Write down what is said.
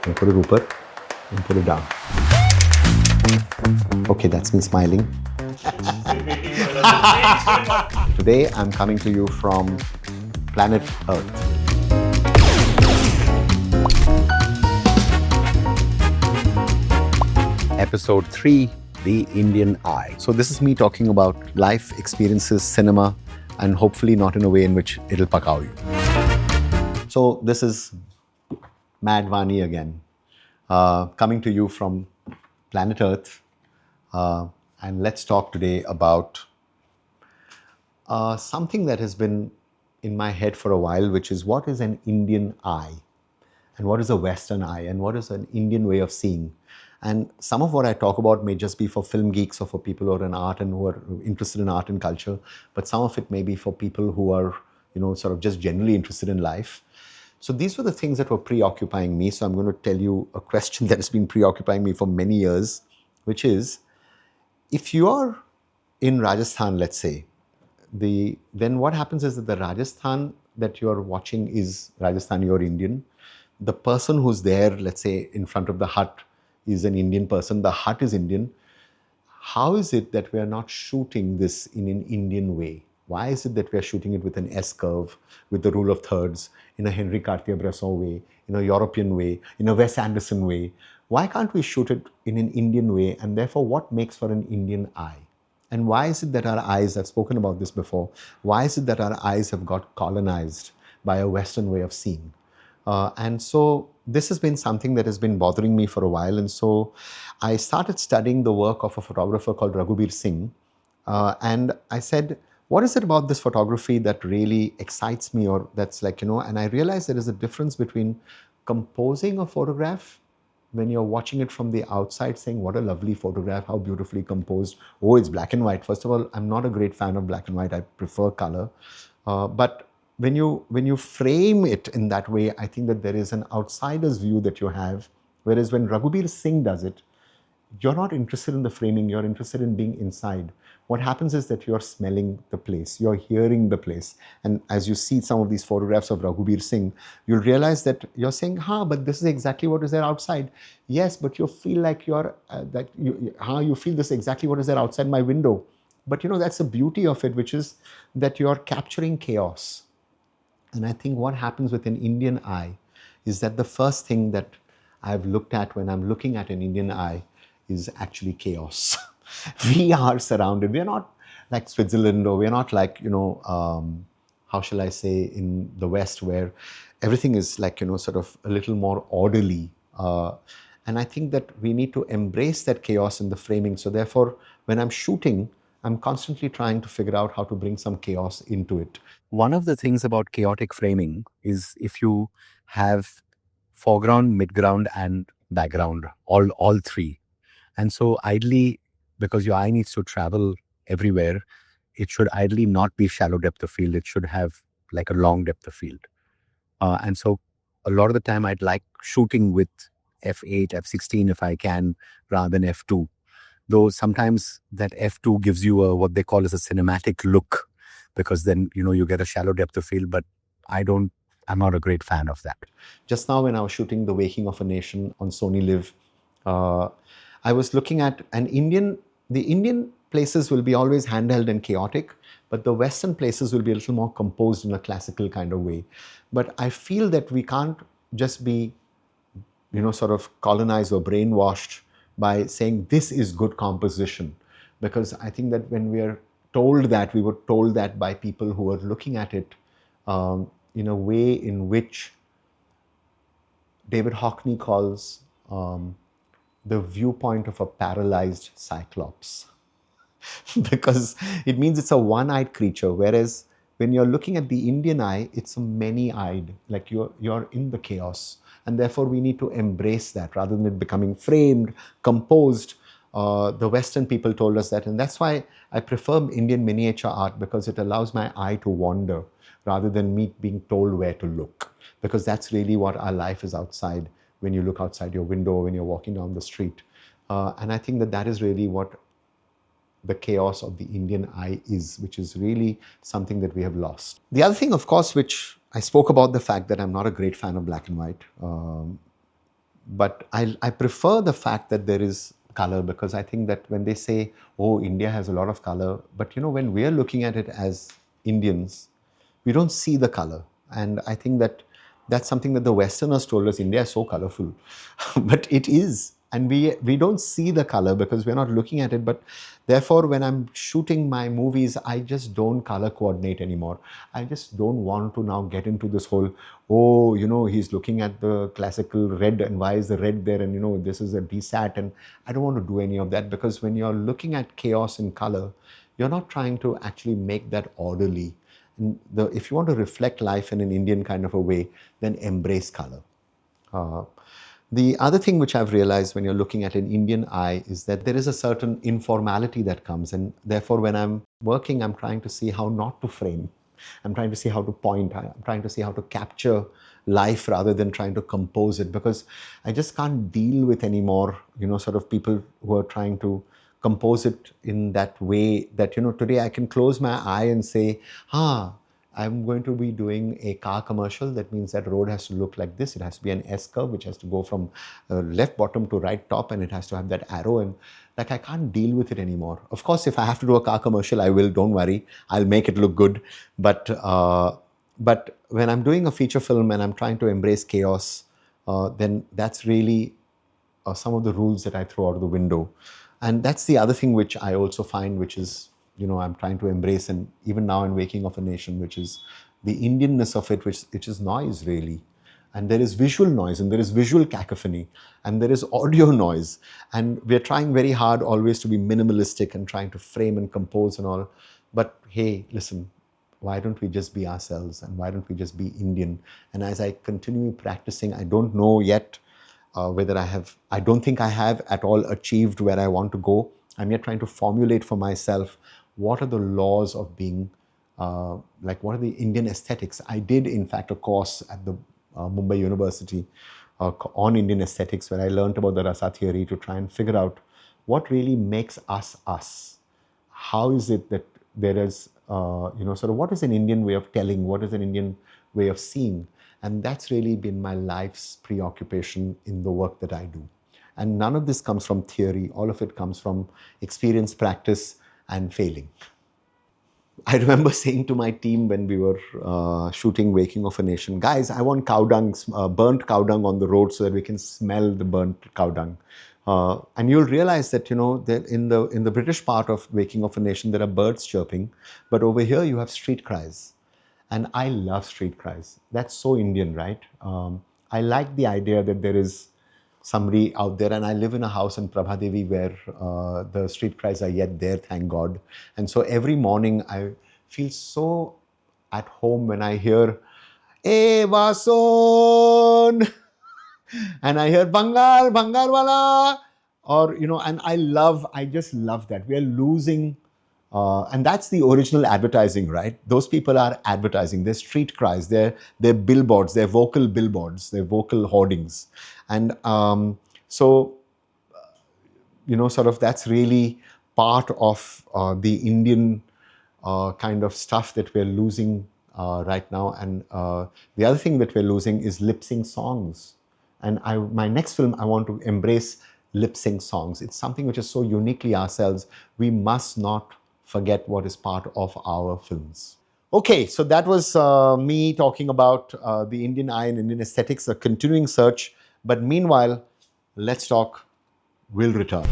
And put it upar and put it down. Okay, that's me smiling. Today I'm coming to you from planet Earth. Episode 3, The Indian Eye. So this is me talking about life, experiences, cinema, and hopefully not in a way in which it'll pakao you. So this is Mad-Vani again, coming to you from planet Earth. And let's talk today about something that has been in my head for a while, which is what is an Indian eye? And what is a Western eye? And what is an Indian way of seeing? And some of what I talk about may just be for film geeks or for people who are in art and who are interested in art and culture, but some of it may be for people who are, sort of just generally interested in life. So these were the things that were preoccupying me. So I'm going to tell you a question that has been preoccupying me for many years, which is, if you are in Rajasthan, let's say, then what happens is that the Rajasthan that you're watching is Rajasthani or Indian. The person who's there, let's say, in front of the hut is an Indian person. The hut is Indian. How is it that we are not shooting this in an Indian way? Why is it that we are shooting it with an S-curve, with the rule of thirds, in a Henry Cartier-Bresson way, in a European way, in a Wes Anderson way? Why can't we shoot it in an Indian way? And therefore, what makes for an Indian eye? And why is it that our eyes, I've spoken about this before, why is it that our eyes have got colonized by a Western way of seeing? And so this has been something that has been bothering me for a while. And so I started studying the work of a photographer called Raghubir Singh. And I said, what is it about this photography that really excites me, or that's like, and I realized there is a difference between composing a photograph when you're watching it from the outside, saying, what a lovely photograph, how beautifully composed. Oh, it's black and white. First of all, I'm not a great fan of black and white. I prefer color. But when you frame it in that way, I think that there is an outsider's view that you have. Whereas when Raghubir Singh does it, you're not interested in the framing, you're interested in being inside. What happens is that you're smelling the place, you're hearing the place. And as you see some of these photographs of Raghubir Singh, you'll realize that you're saying, but this is exactly what is there outside. Yes, but you feel like you feel this exactly what is there outside my window. But that's the beauty of it, which is that you're capturing chaos. And I think what happens with an Indian eye is that the first thing that I've looked at when I'm looking at an Indian eye is actually chaos. We are surrounded. We're not like Switzerland, or we're not like, how shall I say, in the West, where everything is like, sort of a little more orderly. And I think that we need to embrace that chaos in the framing. So therefore, when I'm shooting, I'm constantly trying to figure out how to bring some chaos into it. One of the things about chaotic framing is if you have foreground, midground, and background, all three. And so ideally, because your eye needs to travel everywhere, it should ideally not be shallow depth of field. It should have like a long depth of field. And so a lot of the time I'd like shooting with f8, f16 if I can, rather than f2. Though sometimes that f2 gives you what they call as a cinematic look, because then, you get a shallow depth of field, but I'm not a great fan of that. Just now when I was shooting The Waking of a Nation on Sony Live, I was looking at the Indian places will be always handheld and chaotic, but the Western places will be a little more composed in a classical kind of way. But I feel that we can't just be, sort of colonized or brainwashed by saying this is good composition. Because I think that when we were told that by people who are looking at it in a way in which David Hockney calls the viewpoint of a paralyzed cyclops. Because it means it's a one-eyed creature, whereas when you're looking at the Indian eye, it's a many-eyed, like you're in the chaos. And therefore we need to embrace that rather than it becoming framed, composed. The Western people told us that, and that's why I prefer Indian miniature art, because it allows my eye to wander rather than me being told where to look, because that's really what our life is outside when you look outside your window, when you're walking down the street. And I think that is really what the chaos of the Indian eye is, which is really something that we have lost. The other thing, of course, which I spoke about the fact that I'm not a great fan of black and white. But I prefer the fact that there is color, because I think that when they say, oh, India has a lot of color, but when we are looking at it as Indians, we don't see the color. And I think that that's something that the Westerners told us: India is so colorful. But it is. And we don't see the color because we're not looking at it. But therefore, when I'm shooting my movies, I just don't color coordinate anymore. I just don't want to now get into this whole, oh, he's looking at the classical red, and why is the red there? And, this is a desat. And I don't want to do any of that, because when you're looking at chaos in color, you're not trying to actually make that orderly. And if you want to reflect life in an Indian kind of a way, then embrace color. Uh, the other thing which I've realized when you're looking at an Indian eye is that there is a certain informality that comes. And therefore, when I'm working, I'm trying to see how not to frame. I'm trying to see how to point. I'm trying to see how to capture life rather than trying to compose it, because I just can't deal with anymore, sort of people who are trying to compose it in that way that, today I can close my eye and say, I'm going to be doing a car commercial. That means that road has to look like this. It has to be an S curve, which has to go from left bottom to right top, and it has to have that arrow. And like, I can't deal with it anymore. Of course, if I have to do a car commercial, I will. Don't worry, I'll make it look good. But when I'm doing a feature film and I'm trying to embrace chaos, then that's really some of the rules that I throw out of the window. And that's the other thing which I also find, which is, I'm trying to embrace, and even now in Waking of a Nation, which is the Indianness of it, which is noise, really. And there is visual noise, and there is visual cacophony, and there is audio noise. And we're trying very hard always to be minimalistic and trying to frame and compose and all. But hey, listen, why don't we just be ourselves, and why don't we just be Indian? And as I continue practicing, I don't know yet whether I don't think I have at all achieved where I want to go. I'm yet trying to formulate for myself what are the laws of being, what are the Indian aesthetics. I did, in fact, a course at the Mumbai University on Indian aesthetics, where I learned about the Rasa theory to try and figure out what really makes us us. How is it that there is, sort of what is an Indian way of telling, what is an Indian way of seeing? And that's really been my life's preoccupation in the work that I do. And none of this comes from theory. All of it comes from experience, practice, and failing. I remember saying to my team when we were shooting Waking of a Nation, guys, I want cow dung, burnt cow dung on the road so that we can smell the burnt cow dung. And you'll realize that, that in the British part of Waking of a Nation, there are birds chirping, but over here you have street cries. And I love street cries. That's so Indian, right? I like the idea that there is somebody out there, and I live in a house in Prabhadevi where the street cries are yet there, thank God. And so every morning I feel so at home when I hear, "Eh, Vason!" and I hear "Bangar, Bangar wala," or, and I just love that. We are losing. And that's the original advertising, right? Those people are advertising. They're street cries. They're billboards. They're vocal billboards. They're vocal hoardings. And so, sort of that's really part of the Indian kind of stuff that we're losing right now. And the other thing that we're losing is lip sync songs. And my next film, I want to embrace lip sync songs. It's something which is so uniquely ourselves. We must not forget what is part of our films. Okay, so that was me talking about the Indian eye and Indian aesthetics, a continuing search. But meanwhile, let's talk. We'll return.